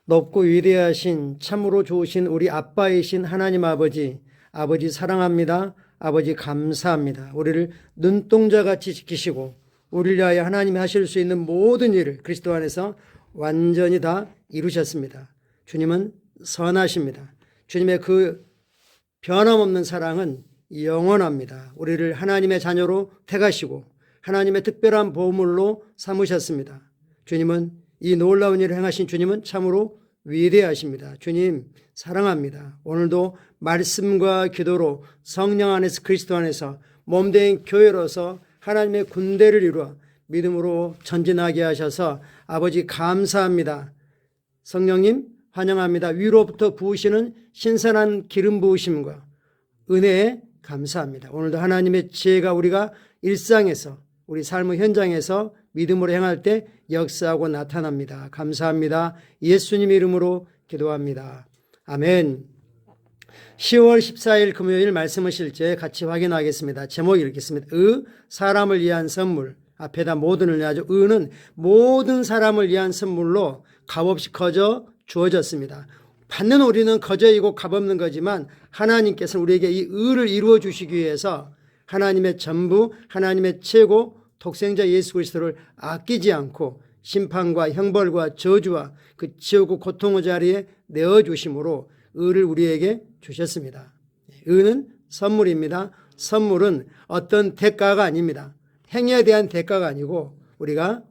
높고 위대하신 참으로 좋으신 우리 아빠이신 하나님 아버지, 아버지 사랑합니다. 아버지 감사합니다. 우리를 눈동자같이 지키시고 우리를 위하여 하나님이 하실 수 있는 모든 일을 그리스도 안에서 완전히 다 이루셨습니다. 주님은 선하십니다. 주님의 그 변함없는 사랑은 영원합니다. 우리를 하나님의 자녀로 택하시고 하나님의 특별한 보물로 삼으셨습니다. 주님은 이 놀라운 일을 행하신 주님은 참으로 위대하십니다. 주님 사랑합니다. 오늘도 말씀과 기도로 성령 안에서 그리스도 안에서 몸된 교회로서 하나님의 군대를 이루어 믿음으로 전진하게 하셔서 아버지 감사합니다. 성령님 환영합니다. 위로부터 부으시는 신선한 기름 부으심과 은혜에 감사합니다. 오늘도 하나님의 지혜가 우리가 일상에서 우리 삶의 현장에서 믿음으로 행할 때 역사하고 나타납니다. 감사합니다. 예수님 이름으로 기도합니다. 아멘. 10월 14일 금요일 말씀을 실제 같이 확인하겠습니다. 제목 읽겠습니다. 사람을 위한 선물. 앞에다 모든을 놔죠. 는 모든 사람을 위한 선물로 값없이 거저 주어졌습니다. 받는 우리는 거저이고 값없는 거지만 하나님께서는 우리에게 이 의를 이루어 주시기 위해서 하나님의 전부, 하나님의 최고 독생자 예수 그리스도를 아끼지 않고 심판과 형벌과 저주와 그 지옥의 고통의 자리에 내어주심으로 의를 우리에게 주셨습니다. 의는 선물입니다. 선물은 어떤 대가가 아닙니다. 행위에 대한 대가가 아니고 우리가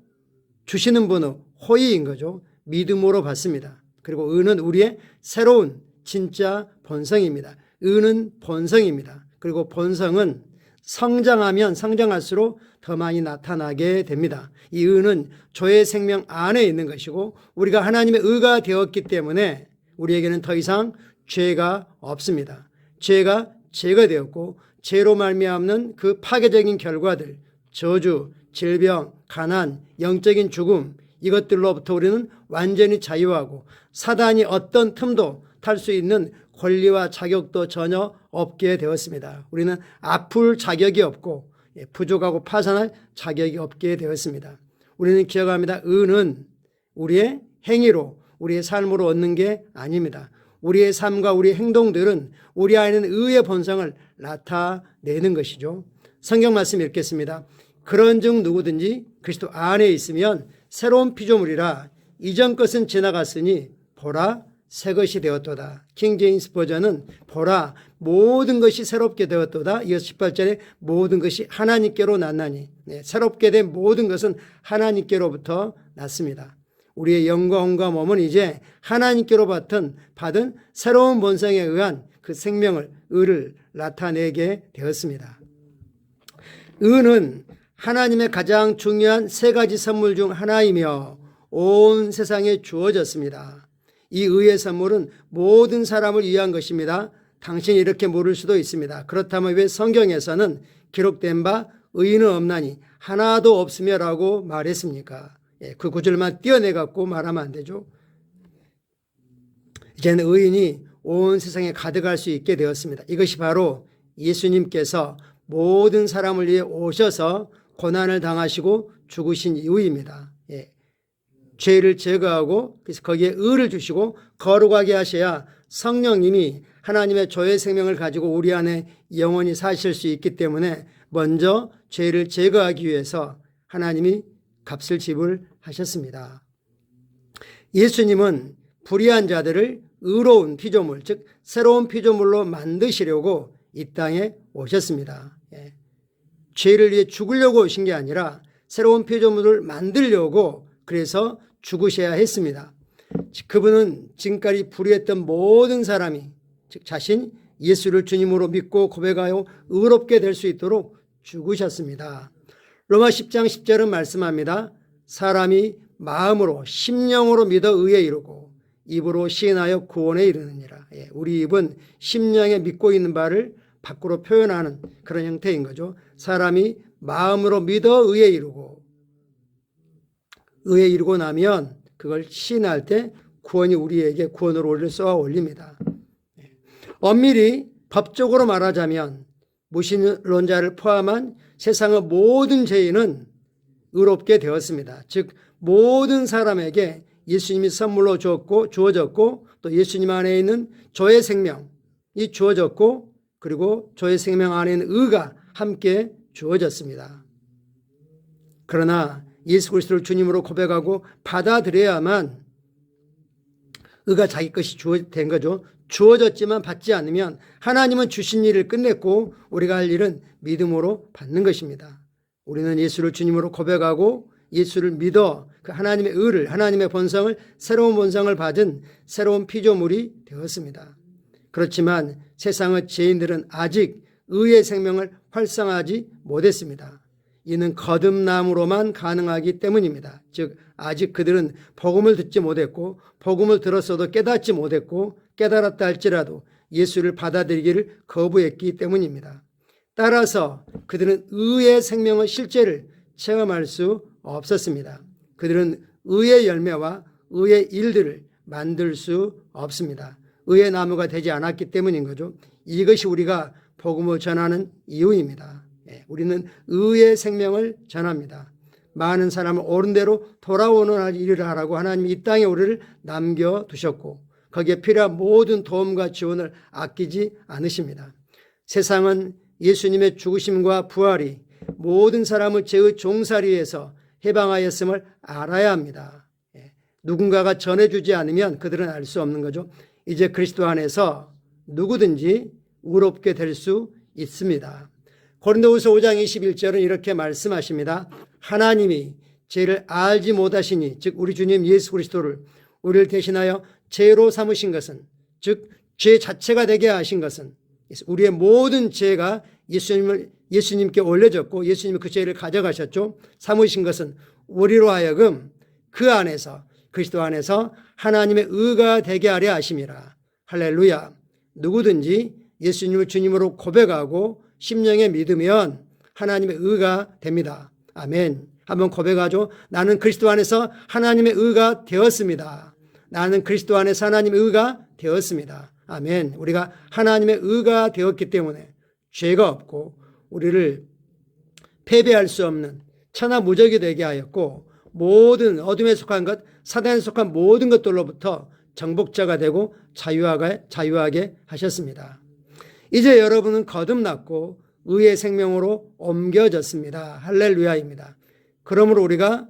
주시는 분의 호의인 거죠. 믿음으로 받습니다. 그리고 의는 우리의 새로운 진짜 본성입니다. 의는 본성입니다. 그리고 본성은 성장하면 성장할수록 더 많이 나타나게 됩니다. 이 의는 저의 생명 안에 있는 것이고 우리가 하나님의 의가 되었기 때문에 우리에게는 더 이상 죄가 없습니다. 죄가 죄가 되었고 죄로 말미암는 그 파괴적인 결과들, 저주, 질병, 가난, 영적인 죽음 이것들로부터 우리는 완전히 자유하고 사단이 어떤 틈도 탈 수 있는 권리와 자격도 전혀 없게 되었습니다. 우리는 아플 자격이 없고 부족하고 파산할 자격이 없게 되었습니다. 우리는 기억합니다. 의는 우리의 행위로 우리의 삶으로 얻는 게 아닙니다. 우리의 삶과 우리의 행동들은 우리 안에는 의의 본성을 나타내는 것이죠. 성경 말씀 읽겠습니다. 그런즉 누구든지 그리스도 안에 있으면 새로운 피조물이라 이전 것은 지나갔으니 보라 새 것이 되었도다. 킹 제임스 버전은 보라 모든 것이 새롭게 되었도다. 이어서 18절에 모든 것이 하나님께로 났나니 새롭게 된 모든 것은 하나님께로부터 났습니다. 우리의 영과 몸은 이제 하나님께로 받은 새로운 본성에 의한 그 생명을 의를 나타내게 되었습니다. 의는 하나님의 가장 중요한 세 가지 선물 중 하나이며 온 세상에 주어졌습니다. 이 의의 선물은 모든 사람을 위한 것입니다. 당신이 이렇게 물을 수도 있습니다. 그렇다면 왜 성경에서는 기록된 바 의인은 없나니 하나도 없으며 라고 말했습니까? 그 구절만 띄어내갖고 말하면 안 되죠. 이제는 의인이 온 세상에 가득할 수 있게 되었습니다. 이것이 바로 예수님께서 모든 사람을 위해 오셔서 고난을 당하시고 죽으신 이유입니다. 죄를 제거하고 그래서 거기에 의를 주시고 거룩하게 하셔야 성령님이 하나님의 조의 생명을 가지고 우리 안에 영원히 사실 수 있기 때문에 먼저 죄를 제거하기 위해서 하나님이 값을 지불하셨습니다. 예수님은 불의한 자들을 의로운 피조물, 즉 새로운 피조물로 만드시려고 이 땅에 오셨습니다. 죄를 위해 죽으려고 오신 게 아니라 새로운 피조물을 만들려고 그래서 죽으셔야 했습니다. 그분은 지금까지 불의했던 모든 사람이 즉 자신 예수를 주님으로 믿고 고백하여 의롭게 될 수 있도록 죽으셨습니다. 로마 10장 10절은 말씀합니다. 사람이 마음으로 심령으로 믿어 의에 이르고 입으로 시인하여 구원에 이르느니라. 우리 입은 심령에 믿고 있는 바를 밖으로 표현하는 그런 형태인 거죠. 사람이 마음으로 믿어 의에 이르고 의에 이르고 나면 그걸 시인할 때 구원이 우리에게 구원으로 우리를 쏘아 올립니다. 엄밀히 법적으로 말하자면 무신론자를 포함한 세상의 모든 죄인은 의롭게 되었습니다. 즉 모든 사람에게 예수님이 선물로 주어졌고 또 예수님 안에 있는 저의 생명이 주어졌고 그리고 저의 생명 안에 있는 의가 함께 주어졌습니다. 그러나 예수 그리스도를 주님으로 고백하고 받아들여야만 의가 자기 것이 된 거죠. 주어졌지만 받지 않으면 하나님은 주신 일을 끝냈고 우리가 할 일은 믿음으로 받는 것입니다. 우리는 예수를 주님으로 고백하고 예수를 믿어 그 하나님의 의를, 하나님의 본성을, 새로운 본성을 받은 새로운 피조물이 되었습니다. 그렇지만 세상의 죄인들은 아직 의의 생명을 활성화하지 못했습니다. 이는 거듭남으로만 가능하기 때문입니다. 즉 아직 그들은 복음을 듣지 못했고 복음을 들었어도 깨닫지 못했고 깨달았다 할지라도 예수를 받아들이기를 거부했기 때문입니다. 따라서 그들은 의의 생명의 실제를 체험할 수 없었습니다. 그들은 의의 열매와 의의 일들을 만들 수 없습니다. 의의 나무가 되지 않았기 때문인 거죠. 이것이 우리가 복음을 전하는 이유입니다. 우리는 의의 생명을 전합니다. 많은 사람을 옳은 대로 돌아오는 일을 하라고 하나님이 이 땅에 우리를 남겨두셨고 거기에 필요한 모든 도움과 지원을 아끼지 않으십니다. 세상은 예수님의 죽으심과 부활이 모든 사람을 죄의 종살이에서 해방하였음을 알아야 합니다. 누군가가 전해주지 않으면 그들은 알 수 없는 거죠. 이제 그리스도 안에서 누구든지 의롭게 될 수 있습니다. 고린도후서 5장 21절은 이렇게 말씀하십니다. 하나님이 죄를 알지 못하시니 즉 우리 주님 예수 그리스도를 우리를 대신하여 죄로 삼으신 것은 즉 죄 자체가 되게 하신 것은 우리의 모든 죄가 예수님께 올려졌고 예수님이 그 죄를 가져가셨죠. 삼으신 것은 우리로 하여금 그 안에서 그리스도 안에서 하나님의 의가 되게 하려 하심이라. 할렐루야. 누구든지 예수님을 주님으로 고백하고 심령에 믿으면 하나님의 의가 됩니다. 아멘. 한번 고백하죠. 나는 그리스도 안에서 하나님의 의가 되었습니다. 나는 그리스도 안에서 하나님의 의가 되었습니다. 아멘. 우리가 하나님의 의가 되었기 때문에 죄가 없고 우리를 패배할 수 없는 천하무적이 되게 하였고 모든 어둠에 속한 것, 사단에 속한 모든 것들로부터 정복자가 되고 자유하게 하셨습니다. 이제 여러분은 거듭났고 의의 생명으로 옮겨졌습니다. 할렐루야입니다. 그러므로 우리가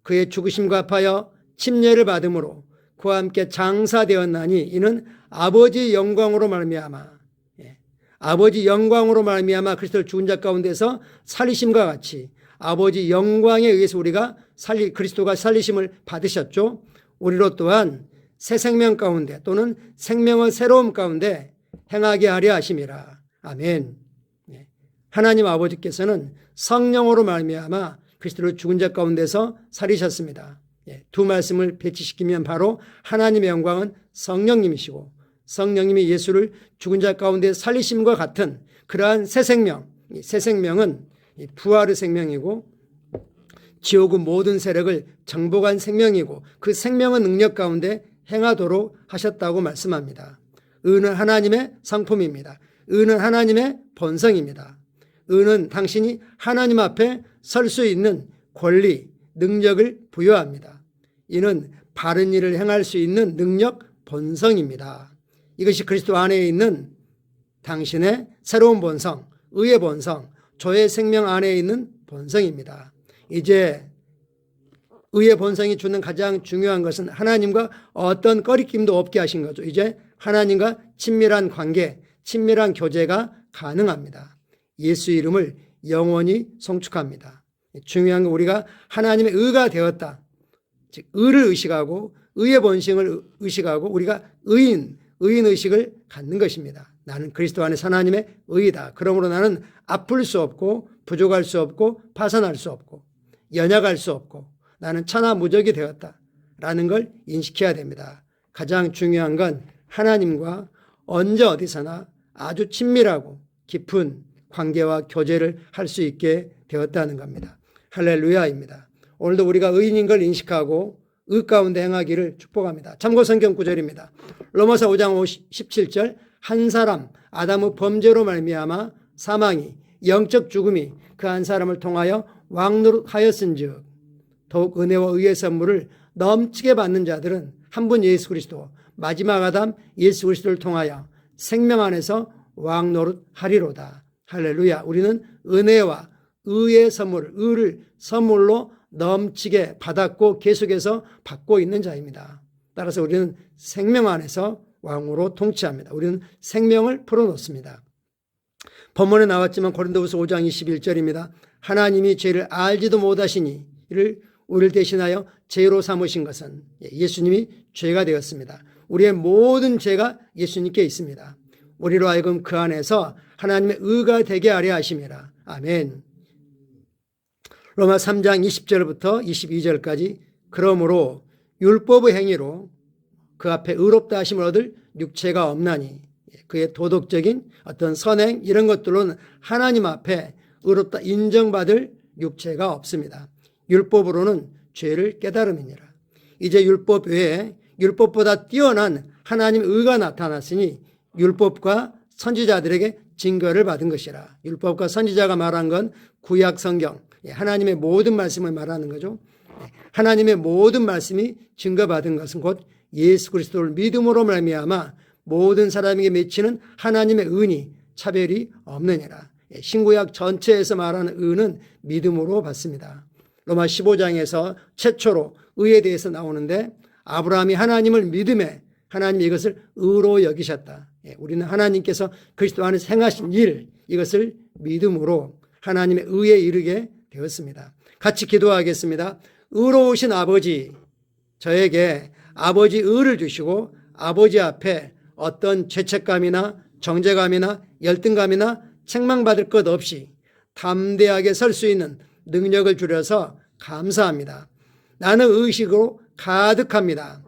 그의 죽으심과 합하여 침례를 받음으로 그와 함께 장사되었나니 이는 아버지 영광으로 말미암아 아버지 영광으로 말미암아 그리스도를 죽은 자 가운데서 살리심과 같이 아버지 영광에 의해서 우리가 그리스도가 살리심을 받으셨죠. 우리로 또한 새 생명 가운데 또는 생명의 새로움 가운데 행하게 하려 하심이라. 아멘. 하나님 아버지께서는 성령으로 말미암아 그리스도를 죽은 자 가운데서 살리셨습니다. 두 말씀을 배치시키면 바로 하나님의 영광은 성령님이시고 성령님이 예수를 죽은 자 가운데 살리심과 같은 그러한 새 생명은 부활의 생명이고 지옥의 모든 세력을 정복한 생명이고 그 생명의 능력 가운데 행하도록 하셨다고 말씀합니다. 의는 하나님의 상품입니다. 의는 하나님의 본성입니다. 의는 당신이 하나님 앞에 설 수 있는 권리, 능력을 부여합니다. 이는 바른 일을 행할 수 있는 능력, 본성입니다. 이것이 그리스도 안에 있는 당신의 새로운 본성, 의의 본성, 저의 생명 안에 있는 본성입니다. 이제 의의 본성이 주는 가장 중요한 것은 하나님과 어떤 꺼리낌도 없게 하신 거죠. 이제 하나님과 친밀한 관계, 친밀한 교제가 가능합니다. 예수 이름을 영원히 송축합니다. 중요한 건 우리가 하나님의 의가 되었다. 즉 의를 의식하고 의의 본성을 의식하고 우리가 의인 의식을 갖는 것입니다. 나는 그리스도 안에서 하나님의 의이다. 그러므로 나는 아플 수 없고 부족할 수 없고 파산할 수 없고 연약할 수 없고 나는 천하무적이 되었다라는 걸 인식해야 됩니다. 가장 중요한 건 하나님과 언제 어디서나 아주 친밀하고 깊은 관계와 교제를 할 수 있게 되었다는 겁니다. 할렐루야입니다. 오늘도 우리가 의인인 걸 인식하고 의 가운데 행하기를 축복합니다. 참고 성경 구절입니다. 로마서 5장 17절 한 사람 아담의 범죄로 말미암아 사망이 영적 죽음이 그 한 사람을 통하여 왕노릇하였은즉 더욱 은혜와 의의 선물을 넘치게 받는 자들은 한 분 예수 그리스도, 마지막 아담 예수 그리스도를 통하여 생명 안에서 왕 노릇하리로다. 할렐루야. 우리는 은혜와 의의 선물, 의를 선물로 넘치게 받았고 계속해서 받고 있는 자입니다. 따라서 우리는 생명 안에서 왕으로 통치합니다. 우리는 생명을 풀어놓습니다. 본문에 나왔지만 고린도후서 5장 21절입니다. 하나님이 죄를 알지도 못하시니 이를 우리를 대신하여 죄로 삼으신 것은 예수님이 죄가 되었습니다. 우리의 모든 죄가 예수님께 있습니다. 우리로 하여금 그 안에서 하나님의 의가 되게 하려 하심이라. 아멘. 로마 3장 20절부터 22절까지 그러므로 율법의 행위로 그 앞에 의롭다 하심을 얻을 육체가 없나니 그의 도덕적인 어떤 선행 이런 것들로는 하나님 앞에 의롭다 인정받을 육체가 없습니다. 율법으로는 죄를 깨달음이니라. 이제 율법 외에 율법보다 뛰어난 하나님의 의가 나타났으니 율법과 선지자들에게 증거를 받은 것이라. 율법과 선지자가 말한 건 구약 성경, 하나님의 모든 말씀을 말하는 거죠. 하나님의 모든 말씀이 증거받은 것은 곧 예수 그리스도를 믿음으로 말미암아 모든 사람에게 맺히는 하나님의 은이 차별이 없느니라. 신구약 전체에서 말하는 의는 믿음으로 받습니다. 로마 15장에서 최초로 의에 대해서 나오는데 아브라함이 하나님을 믿음에 하나님이 이것을 의로 여기셨다. 우리는 하나님께서 그리스도 안에서 행하신 일 이것을 믿음으로 하나님의 의에 이르게 되었습니다. 같이 기도하겠습니다. 의로우신 아버지, 저에게 아버지 의를 주시고 아버지 앞에 어떤 죄책감이나 정죄감이나 열등감이나 책망받을 것 없이 담대하게 설 수 있는 능력을 주셔서 감사합니다. 나는 의식으로 가득합니다.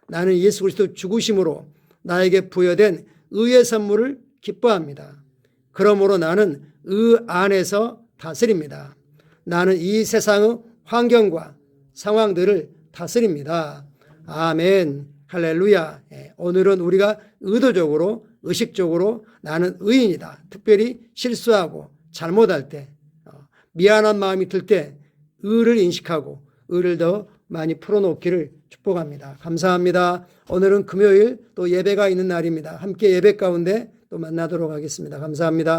나는 예수 그리스도 죽으심으로 나에게 부여된 의의 선물을 기뻐합니다. 그러므로 나는 의 안에서 다스립니다. 나는 이 세상의 환경과 상황들을 다스립니다. 아멘. 할렐루야. 오늘은 우리가 의도적으로 의식적으로 나는 의인이다. 특별히 실수하고 잘못할 때 미안한 마음이 들 때 의를 인식하고 의를 더 많이 풀어놓기를 축복합니다. 감사합니다. 오늘은 금요일 또 예배가 있는 날입니다. 함께 예배 가운데 또 만나도록 하겠습니다. 감사합니다.